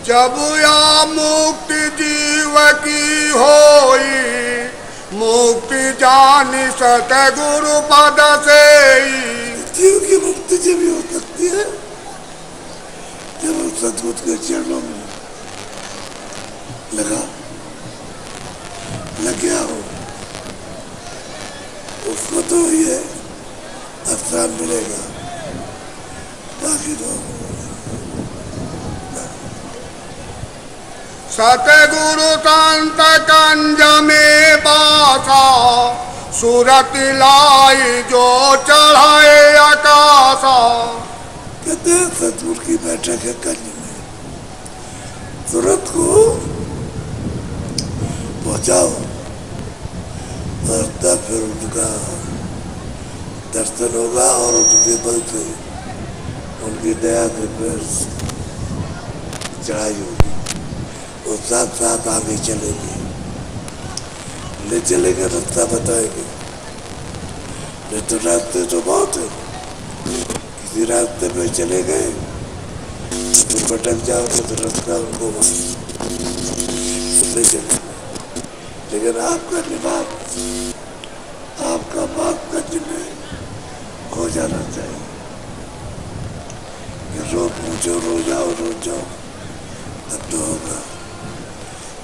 जब या मुक्ति जीव की होई, मुक्ति जानी सतगुरु पद से। जीव की मुक्ति जब ही हो सकती है जब हम सतगुरु के चरणों में लग गया हो, उसको तो ये स्थान मिलेगा, बाकी तो सतगुरु संत कंज में बासा, सूरत लाई जो चढ़ाए आकाशा। कहते हैं सतगुरु की बैठक है कंज में, सूरत को पहुंचाओ और तब फिर उनका दर्शन होगा और उनके बल से उनकी दया से फिर चढ़ाई होगी, वो साथ साथ आगे चलेंगे, ले चलेंगे, रास्ता बताएंगे। नहीं तो रास्ते तो बहुत है, किसी रास्ते पे चले गए तो भटक जाओगे तो रास्ता उनको ले चलेंगे। लेकिन आपका निवास, आपका बात करने में हो जाना चाहिए। रोज पूछो, रोज आओ, रोज जाओ, तब तो होगा।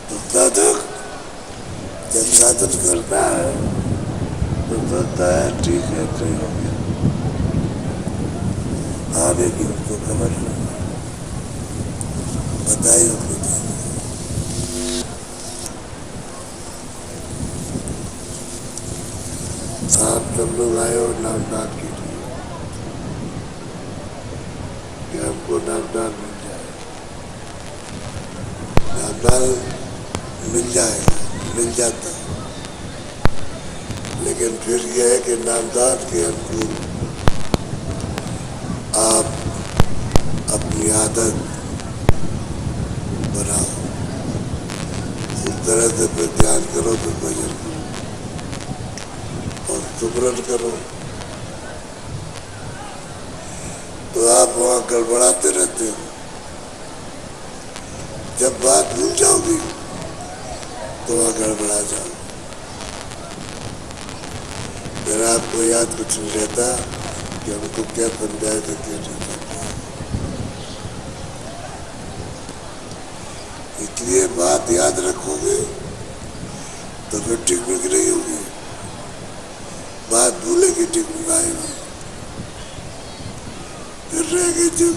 तो साधक जब साधन करता है तो सोचता है ठीक है, सही हो गया, आगे की उसको खबर नहीं, बताइए उसको। आप सब लोग आए हो नामदान के लिए कि हमको नामदान मिल जाए, नामदान मिल जाएगा, मिल जाता है, लेकिन फिर यह है कि नामदान के अनुकूल आप अपनी आदत बनाओ, उस तरह से फिर ध्यान करो, फिर भजन करो और सुमरन करो, तो आप वहां गड़बड़ाते रहते हो। जब बात भूल जाओगी तो वहां गड़बड़ा जाओ, फिर आपको याद कुछ नहीं रहता कि हमको क्या समझाया था, क्या नहीं समझाया। इसलिए बात याद रखोगे तो फिर टिकमिक नहीं होगी, बात भूलेगी टिकमिक आएगा, फिर रहेगी जो